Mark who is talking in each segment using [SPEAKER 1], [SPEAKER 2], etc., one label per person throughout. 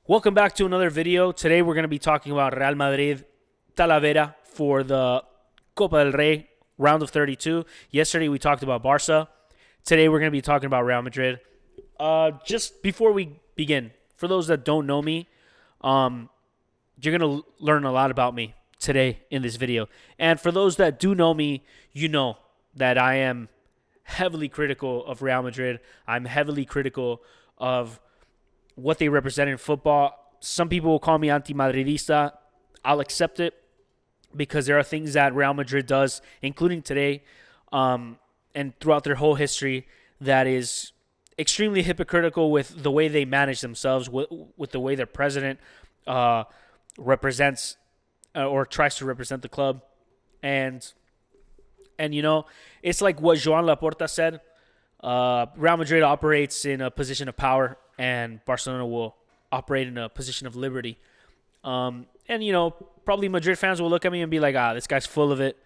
[SPEAKER 1] Welcome back to another video. Today we're going to be talking about Real Madrid Talavera for the Copa del Rey round of 32. Yesterday we talked about Barca. Today we're going to be talking about Real Madrid. Just before we begin, for those that don't know me, you're going to learn a lot about me today in this video. And for those that do know me, you know that I am heavily critical of Real Madrid. I'm heavily critical of what they represent in football. Some people will call me anti-Madridista. I'll accept it because there are things that Real Madrid does, including today, and throughout their whole history, that is extremely hypocritical with the way they manage themselves, with the way their president represents or tries to represent the club. And you know, it's like what Joan Laporta said. Real Madrid operates in a position of power, and Barcelona will operate in a position of liberty. And, you know, probably Madrid fans will look at me and be like, this guy's full of it.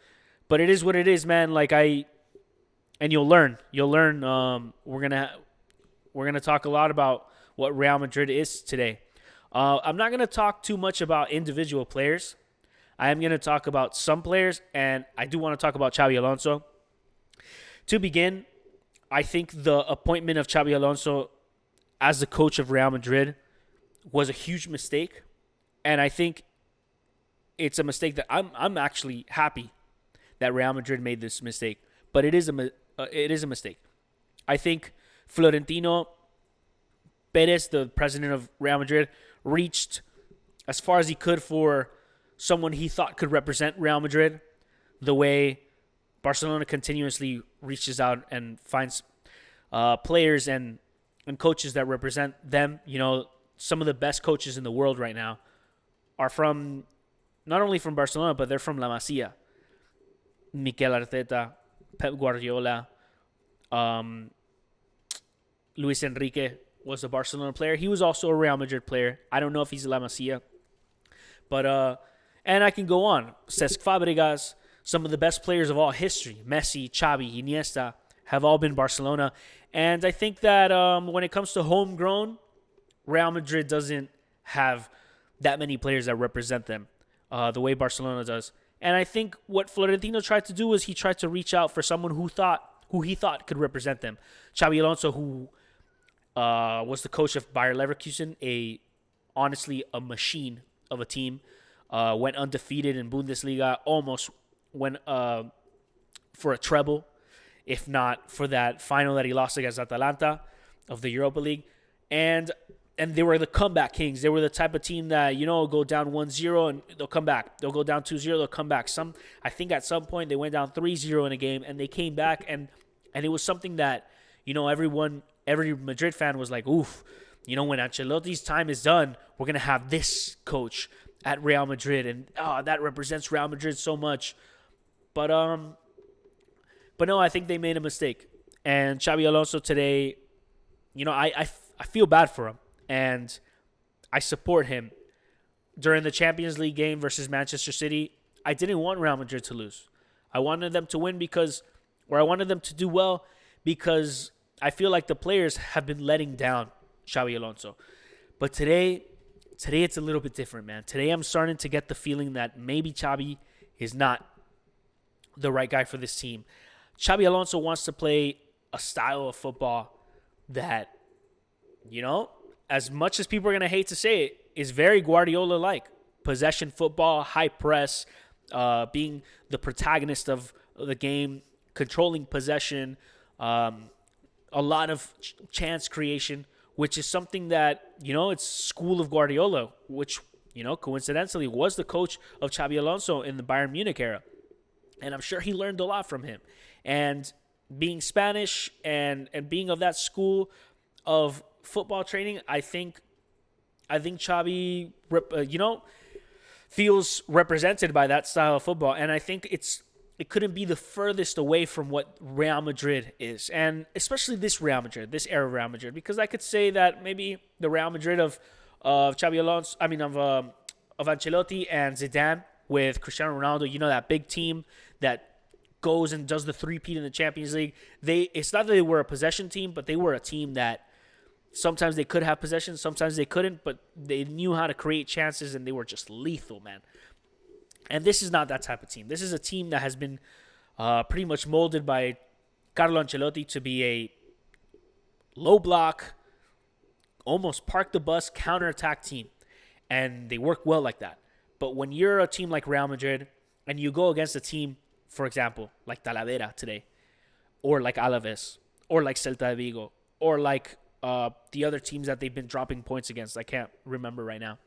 [SPEAKER 1] But it is what it is, man. And you'll learn. We're gonna talk a lot about what Real Madrid is today. I'm not going to talk too much about individual players. I am going to talk about some players, and I do want to talk about Xabi Alonso. To begin, I think the appointment of Xabi Alonso as the coach of Real Madrid was a huge mistake, and I think it's a mistake that I'm actually happy that Real Madrid made this mistake, but it is a mistake. I think Florentino Perez, the president of Real Madrid, reached as far as he could for someone he thought could represent Real Madrid, the way Barcelona continuously reaches out and finds players and coaches that represent them. You know, some of the best coaches in the world right now are from, not only from Barcelona, but they're from La Masia. Mikel Arteta, Pep Guardiola, Luis Enrique was a Barcelona player. He was also a Real Madrid player. I don't know if he's a La Masia. But, and I can go on. Cesc Fabregas, some of the best players of all history, Messi, Xavi, Iniesta, have all been Barcelona. And I think that when it comes to homegrown, Real Madrid doesn't have that many players that represent them the way Barcelona does. And I think what Florentino tried to do was he tried to reach out for someone who he thought could represent them. Xabi Alonso, who was the coach of Bayer Leverkusen, honestly a machine of a team, went undefeated in Bundesliga, almost went for a treble, if not for that final that he lost against Atalanta of the Europa League. And they were the comeback kings. They were the type of team that, you know, go down 1-0 and they'll come back. They'll go down 2-0, they'll come back. I think at some point they went down 3-0 in a game and they came back, and it was something that, you know, every Madrid fan was like, oof, you know, when Ancelotti's time is done, we're going to have this coach at Real Madrid, and that represents Real Madrid so much. But no, I think they made a mistake. And Xabi Alonso today, you know, I feel bad for him, and I support him. During the Champions League game versus Manchester City, I didn't want Real Madrid to lose. I wanted them to win I wanted them to do well, because I feel like the players have been letting down Xabi Alonso. But today it's a little bit different, man. Today I'm starting to get the feeling that maybe Xabi is not the right guy for this team. Xabi Alonso wants to play a style of football that, you know, as much as people are going to hate to say it, is very Guardiola-like. Possession football, high press, being the protagonist of the game, controlling possession, a lot of chance creation, which is something that, you know, it's school of Guardiola, which, you know, coincidentally was the coach of Xabi Alonso in the Bayern Munich era. And I'm sure he learned a lot from him. And being Spanish and being of that school of football training, I think Xabi, you know, feels represented by that style of football. And I think it couldn't be the furthest away from what Real Madrid is. And especially this Real Madrid, this era of Real Madrid, because I could say that maybe the Real Madrid of Xabi Alonso, of Ancelotti and Zidane with Cristiano Ronaldo, you know, that big team that goes and does the three-peat in the Champions League. It's not that they were a possession team, but they were a team that Sometimes they could have possession, sometimes they couldn't, but they knew how to create chances and they were just lethal, man. And this is not that type of team. This is a team that has been pretty much molded by Carlo Ancelotti to be a low block, almost park the bus, counterattack team. And they work well like that. But when you're a team like Real Madrid and you go against a team, for example, like Talavera today, or like Alaves, or like Celta de Vigo, or like the other teams that they've been dropping points against, I can't remember right now.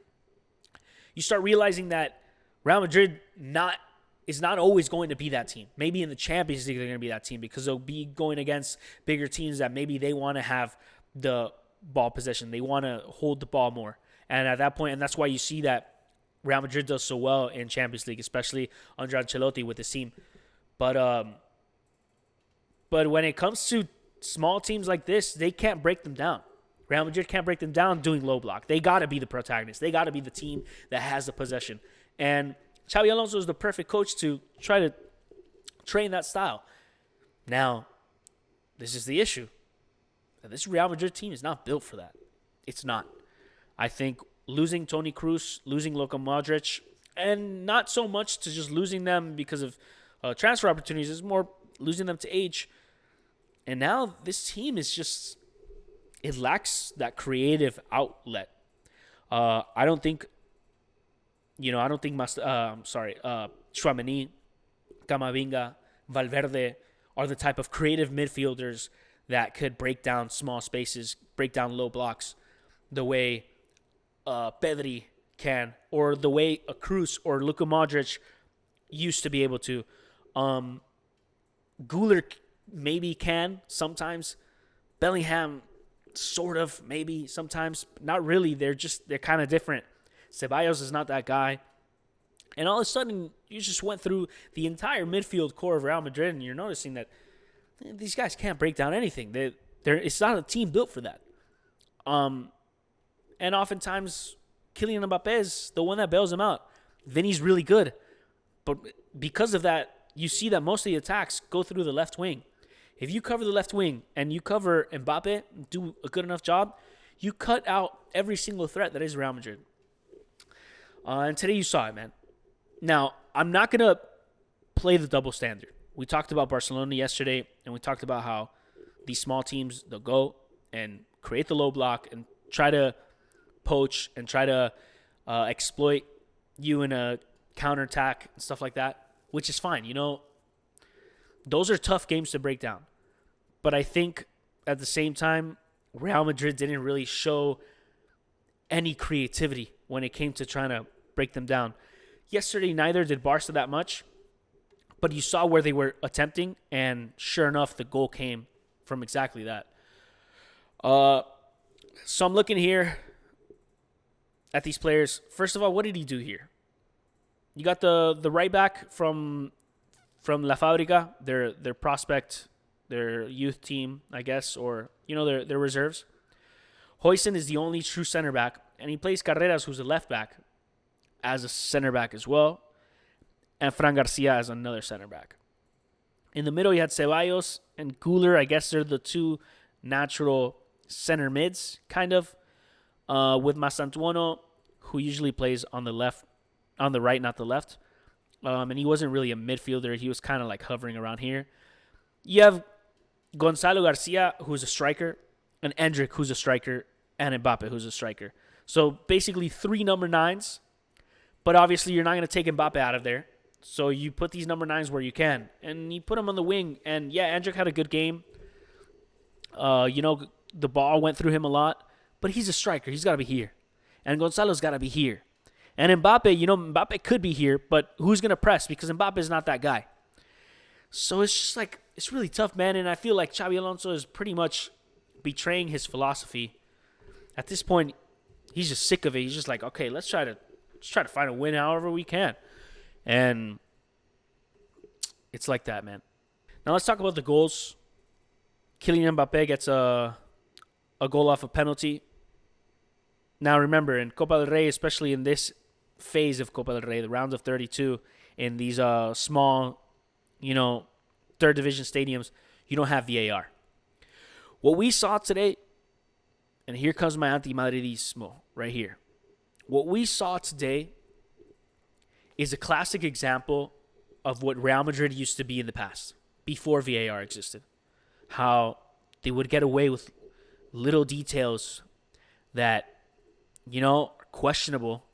[SPEAKER 1] You start realizing that Real Madrid is not always going to be that team. Maybe in the Champions League they're going to be that team because they'll be going against bigger teams that maybe they want to have the ball possession. They want to hold the ball more. And at that point, and that's why you see that Real Madrid does so well in Champions League, especially under Ancelotti with his team. But when it comes to small teams like this, they can't break them down. Real Madrid can't break them down doing low block. They got to be the protagonist. They got to be the team that has the possession. And Xabi Alonso is the perfect coach to try to train that style. Now, this is the issue. This Real Madrid team is not built for that. It's not. I think losing Toni Kroos, losing Luka Modric, and not so much to just losing them because of transfer opportunities, is more losing them to age. And now this team is just, it lacks that creative outlet. I don't think Tchouaméni, Camavinga, Valverde are the type of creative midfielders that could break down small spaces, break down low blocks, the way Pedri can, or the way a Kroos or Luka Modric used to be able to. Güler maybe can sometimes. Bellingham sort of, maybe sometimes. Not really. They're kind of different. Ceballos is not that guy. And all of a sudden, you just went through the entire midfield core of Real Madrid, and you're noticing that these guys can't break down anything. It's not a team built for that. And oftentimes, Kylian Mbappé is the one that bails him out. Vinny's really good. But because of that, you see that most of the attacks go through the left wing. If you cover the left wing and you cover Mbappé, do a good enough job, you cut out every single threat that is Real Madrid. And today you saw it, man. Now, I'm not going to play the double standard. We talked about Barcelona yesterday, and we talked about how these small teams, they'll go and create the low block and try to poach and try to exploit you in a counterattack and stuff like that, which is fine. You know, those are tough games to break down. But I think at the same time, Real Madrid didn't really show any creativity when it came to trying to break them down. Yesterday, neither did Barca that much, but you saw where they were attempting, and sure enough, the goal came from exactly that. So I'm looking here at these players. First of all, what did he do here? You got the right back from La Fábrica, their prospect, their youth team, I guess, or their reserves. Huijsen is the only true center back, and he plays Carreras, who's a left back, as a center back as well, and Fran Garcia as another center back. In the middle, you had Ceballos and Güler. I guess they're the two natural center mids, kind of, with Masantuono, who usually plays on the right, not the left. And he wasn't really a midfielder. He was kind of like hovering around here. You have Gonzalo Garcia, who's a striker, and Endrick, who's a striker, and Mbappe, who's a striker. So basically 3 number 9s. But obviously, you're not going to take Mbappe out of there. So you put these number 9s where you can. And you put them on the wing. And yeah, Endrick had a good game. The ball went through him a lot. But he's a striker. He's got to be here. And Gonzalo's got to be here. And Mbappe, Mbappe could be here. But who's going to press? Because Mbappe is not that guy. So it's just like, it's really tough, man. And I feel like Xabi Alonso is pretty much betraying his philosophy. At this point, he's just sick of it. He's just like, okay, let's try to find a win however we can. And it's like that, man. Now let's talk about the goals. Kylian Mbappé gets a goal off a penalty. Now remember, in Copa del Rey, especially in this phase of Copa del Rey, the rounds of 32, in these small, third division stadiums, you don't have VAR. What we saw today, and here comes my anti-madridismo right here. What we saw today is a classic example of what Real Madrid used to be in the past, before VAR existed. How they would get away with little details that, are questionable,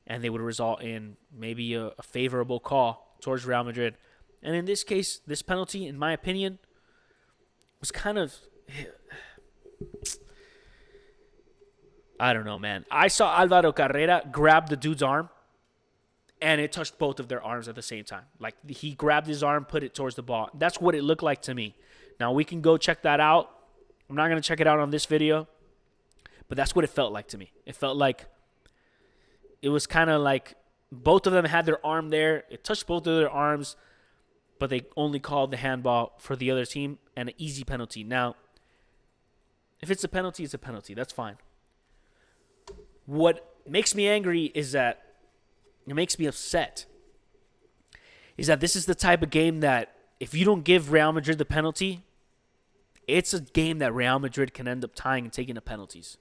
[SPEAKER 1] and they would result in maybe a favorable call towards Real Madrid. And in this case, this penalty, in my opinion, was kind of... I don't know, man. I saw Alvaro Carrera grab the dude's arm, and it touched both of their arms at the same time. Like, he grabbed his arm, put it towards the ball. That's what it looked like to me. Now, we can go check that out. I'm not going to check it out on this video, but that's what it felt like to me. It felt like it was kind of like both of them had their arm there. It touched both of their arms, but they only called the handball for the other team and an easy penalty. Now, if it's a penalty, it's a penalty. That's fine. What makes me angry is that, it makes me upset, is that this is the type of game that if you don't give Real Madrid the penalty, it's a game that Real Madrid can end up tying and taking the penalties.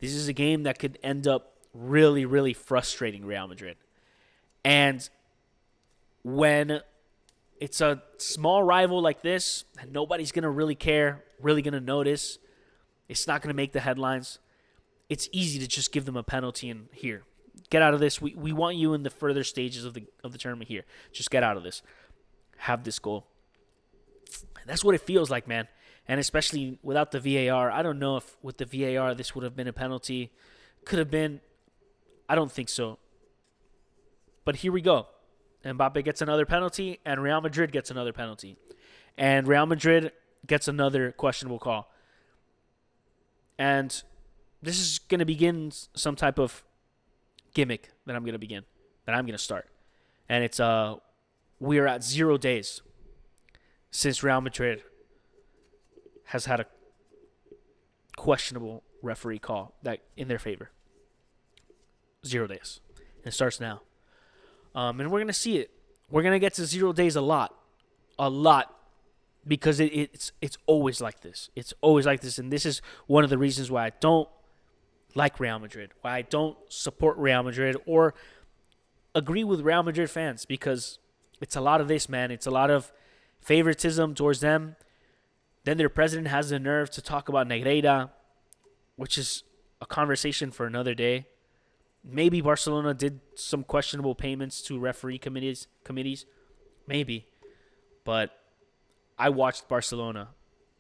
[SPEAKER 1] This is a game that could end up really, really frustrating Real Madrid. And when it's a small rival like this, and nobody's going to really care, really going to notice, it's not going to make the headlines, it's easy to just give them a penalty and here, get out of this. We want you in the further stages of the tournament here. Just get out of this. Have this goal. That's what it feels like, man. And especially without the VAR, I don't know if with the VAR this would have been a penalty. Could have been. I don't think so. But here we go. Mbappe gets another penalty, and Real Madrid gets another penalty. And Real Madrid gets another questionable call. And this is going to begin some type of gimmick that I'm going to start. And it's we are at 0 days since Real Madrid has had a questionable referee call that in their favor. 0 days. And it starts now. And we're going to see it. We're going to get to 0 days a lot. Because it's always like this. It's always like this. And this is one of the reasons why I don't like Real Madrid, why I don't support Real Madrid or agree with Real Madrid fans, because it's a lot of this, man. It's a lot of favoritism towards them. Then their president has the nerve to talk about Negreira, which is a conversation for another day. Maybe Barcelona did some questionable payments to referee committees. Maybe. But I watched Barcelona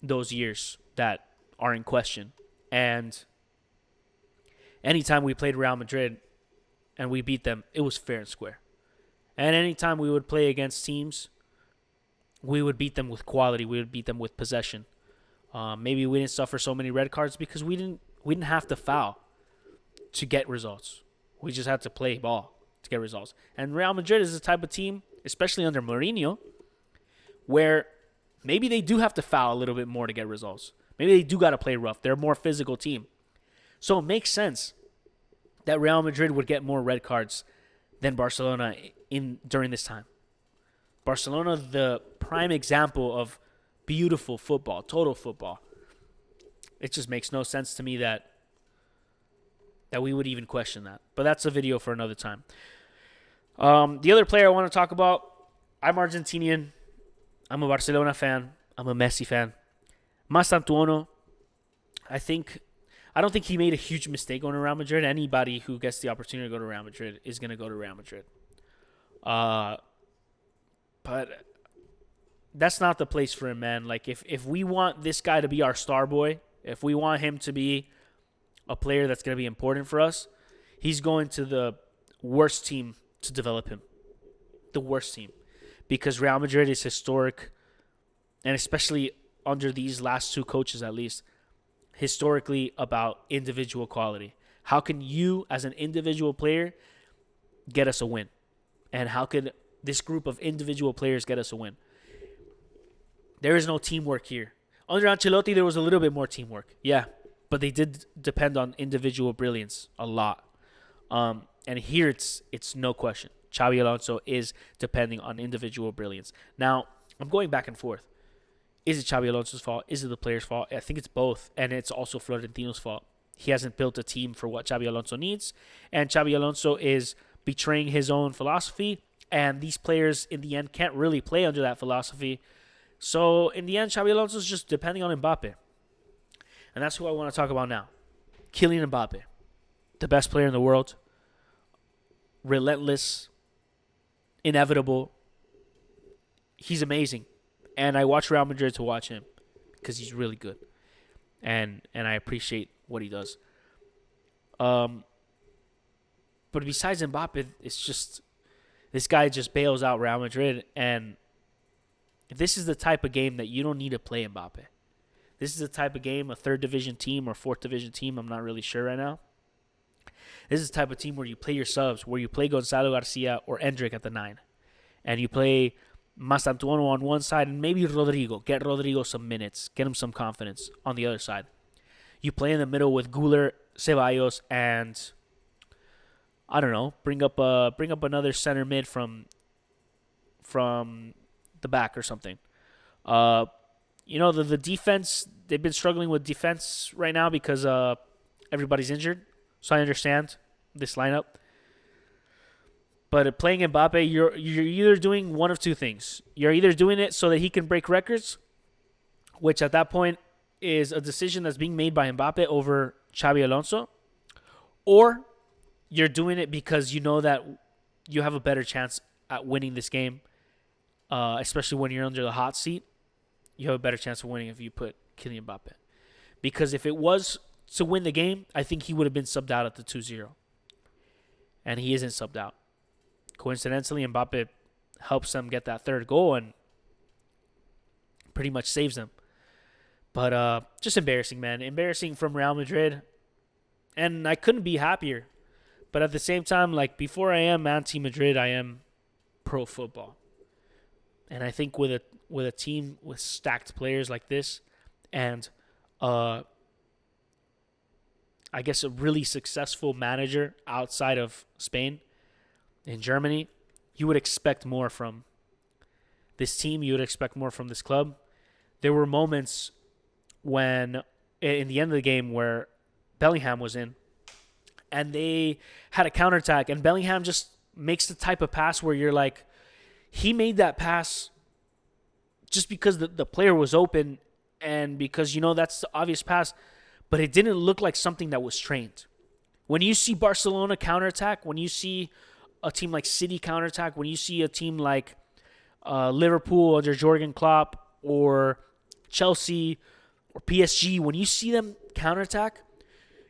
[SPEAKER 1] those years that are in question. And anytime we played Real Madrid and we beat them, it was fair and square. And anytime we would play against teams, we would beat them with quality. We would beat them with possession. Maybe we didn't suffer so many red cards because we didn't have to foul to get results. We just had to play ball to get results. And Real Madrid is the type of team, especially under Mourinho, where maybe they do have to foul a little bit more to get results. Maybe they do got to play rough. They're a more physical team. So it makes sense that Real Madrid would get more red cards than Barcelona during this time. Barcelona, the prime example of beautiful football, total football. It just makes no sense to me that we would even question that. But that's a video for another time. The other player I want to talk about, I'm Argentinian. I'm a Barcelona fan. I'm a Messi fan. Mastantuono, I don't think he made a huge mistake going to Real Madrid. Anybody who gets the opportunity to go to Real Madrid is going to go to Real Madrid. But that's not the place for him, man. Like, if we want this guy to be our star boy, if we want him to be a player that's going to be important for us, he's going to the worst team to develop him. The worst team. Because Real Madrid is historic, and especially under these last two coaches at least, historically about individual quality. How can you, as an individual player, get us a win? And how could this group of individual players get us a win? There is no teamwork here. Under Ancelotti, there was a little bit more teamwork. Yeah, but they did depend on individual brilliance a lot. And here it's no question. Xabi Alonso is depending on individual brilliance. Now, I'm going back and forth. Is it Xabi Alonso's fault? Is it the player's fault? I think it's both, and it's also Florentino's fault. he hasn't built a team for what Xabi Alonso needs, and Xabi Alonso is betraying his own philosophy, and these players in the end can't really play under that philosophy. So in the end, Xabi Alonso is just depending on Mbappe. And that's who I want to talk about now. Kylian Mbappe, the best player in the world, relentless, inevitable. He's amazing. And I watch Real Madrid to watch him because he's really good. And I appreciate what he does. But besides Mbappe, it's just this guy just bails out Real Madrid. And this is the type of game that you don't need to play Mbappe. This is the type of game, a third division team or fourth division team, I'm not really sure right now. This is the type of team where you play your subs, where you play Gonzalo Garcia or Endrick at the 9. And you play Mastantuono on one side and maybe Rodrigo. Get Rodrigo some minutes. Get him some confidence on the other side. You play in the middle with Güler, Ceballos, and I don't know, bring up another center mid from the back or something. The defense, they've been struggling with defense right now because everybody's injured. So I understand this lineup. But playing Mbappe, you're either doing one of two things. You're either doing it so that he can break records, which at that point is a decision that's being made by Mbappe over Xabi Alonso, or you're doing it because you know that you have a better chance at winning this game, especially when you're under the hot seat. You have a better chance of winning if you put Kylian Mbappe. Because if it was to win the game, I think he would have been subbed out at the 2-0. And he isn't subbed out. Coincidentally, Mbappe helps them get that third goal and pretty much saves them. But just embarrassing, man. Embarrassing from Real Madrid. And I couldn't be happier. But at the same time, like, before I am anti-Madrid, I am pro-football. And I think with a team with stacked players like this and I guess a really successful manager outside of Spain, in Germany, you would expect more from this team. You would expect more from this club. There were moments when, in the end of the game, where Bellingham was in, and they had a counterattack, and Bellingham just makes the type of pass where you're like, he made that pass just because the player was open and because, that's the obvious pass, but it didn't look like something that was trained. When you see Barcelona counterattack, when you see a team like City counterattack, when you see a team like Liverpool under Jurgen Klopp or Chelsea or PSG, when you see them counterattack,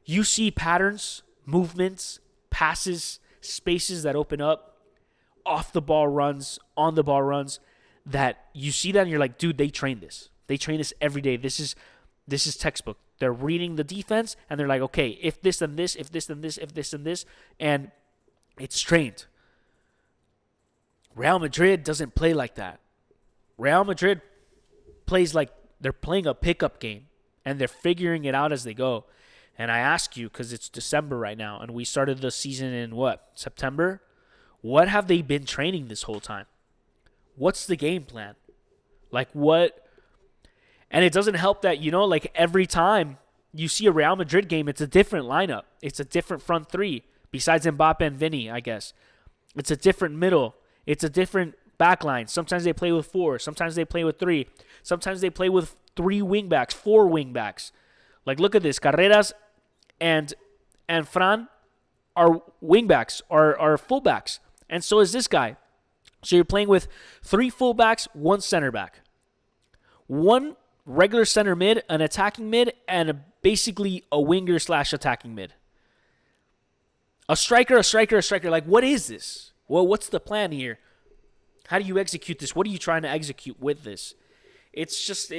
[SPEAKER 1] you see patterns, movements, passes, spaces that open up, off the ball runs, on the ball runs, that you see that and you're like, dude, they train this. They train this every day. This is textbook. They're reading the defense and they're like, okay, if this then this, if this then this, if this then this, and it's trained. Real Madrid doesn't play like that. Real Madrid plays like they're playing a pickup game and they're figuring it out as they go. And I ask you, because it's December right now and we started the season in September? What have they been training this whole time? What's the game plan? Like what? And it doesn't help that, every time you see a Real Madrid game, it's a different lineup. It's a different front three, besides Mbappe and Vinny, I guess. It's a different middle. It's a different back line. Sometimes they play with 4. Sometimes they play with 3. Sometimes they play with 3 wingbacks, 4 wingbacks. Like, look at this. Carreras and Fran are wingbacks, are fullbacks. And so is this guy. So you're playing with 3 fullbacks, 1 center back. 1 regular center mid, an attacking mid, and basically a winger/attacking mid. A striker. Like, what is this? Well, what's the plan here? How do you execute this? What are you trying to execute with this? It's just,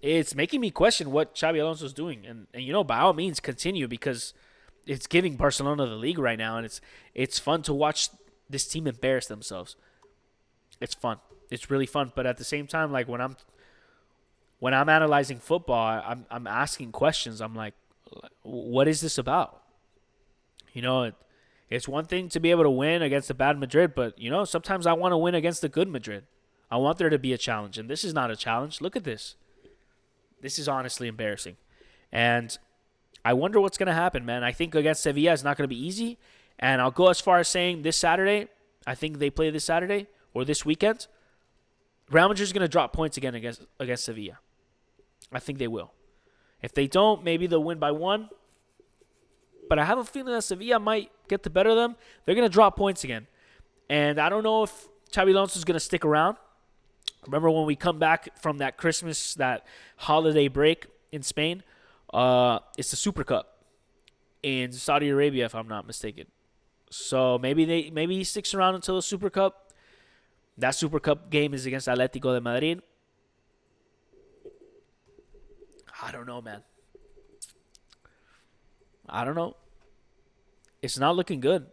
[SPEAKER 1] it's making me question what Xabi Alonso is doing. And by all means, continue, because it's giving Barcelona the league right now, and it's fun to watch this team embarrass themselves. It's fun. It's really fun. But at the same time, like, when I'm analyzing football, I'm asking questions. I'm like, what is this about? It's one thing to be able to win against a bad Madrid, but, sometimes I want to win against a good Madrid. I want there to be a challenge, and this is not a challenge. Look at this. This is honestly embarrassing. And I wonder what's going to happen, man. I think against Sevilla it's not going to be easy. And I'll go as far as saying this Saturday, I think they play this Saturday or this weekend, Real Madrid is going to drop points again against Sevilla. I think they will. If they don't, maybe they'll win by 1. But I have a feeling that Sevilla might get the better of them. They're going to drop points again. And I don't know if Xabi Alonso is going to stick around. Remember when we come back from that Christmas, that holiday break in Spain? It's the Super Cup in Saudi Arabia, if I'm not mistaken. So maybe he sticks around until the Super Cup. That Super Cup game is against Atletico de Madrid. I don't know, man. I don't know. It's not looking good.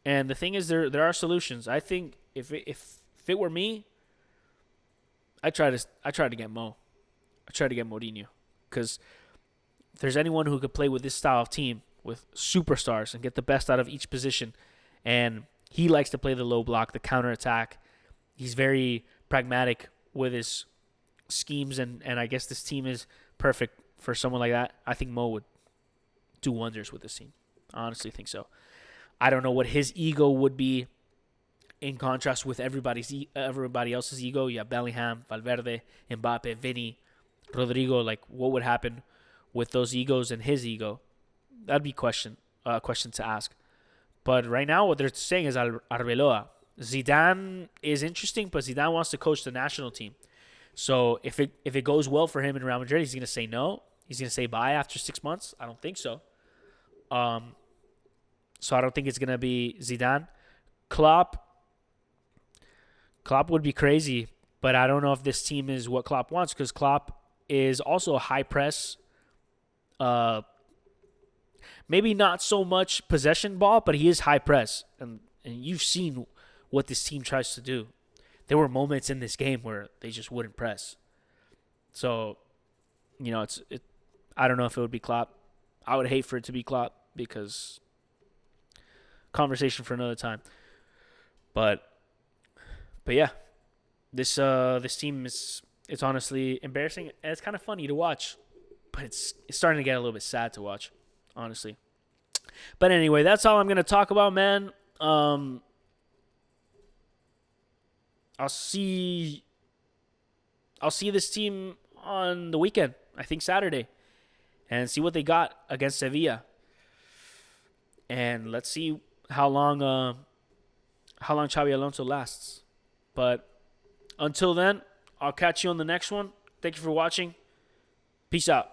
[SPEAKER 1] And the thing is, there are solutions. I think if it were me, I try to get Mo. I try to get Mourinho, because if there's anyone who could play with this style of team with superstars and get the best out of each position, and he likes to play the low block, the counterattack. He's very pragmatic with his schemes, and I guess this team is perfect for someone like that. I think Mo would do wonders with this team. I honestly think so. I don't know what his ego would be in contrast with everybody else's ego. You have Bellingham, Valverde, Mbappe, Vinny, Rodrigo. Like, what would happen with those egos and his ego? That'd be a question to ask. But right now, what they're saying is Arbeloa. Zidane is interesting, but Zidane wants to coach the national team. So if it goes well for him in Real Madrid, he's going to say no. He's going to say bye after 6 months. I don't think so. So I don't think it's going to be Zidane. Klopp would be crazy, but I don't know if this team is what Klopp wants, because Klopp is also a high press. Maybe not so much possession ball, but he is high press. And you've seen what this team tries to do. There were moments in this game where they just wouldn't press. So, I don't know if it would be Klopp. I would hate for it to be Klopp, because conversation for another time. But yeah, this team it's honestly embarrassing, and it's kind of funny to watch, but it's starting to get a little bit sad to watch, honestly. But anyway, that's all I'm gonna talk about, man. I'll see this team on the weekend. I think Saturday, and see what they got against Sevilla. And let's see how long Xabi Alonso lasts. But until then, I'll catch you on the next one. Thank you for watching. Peace out.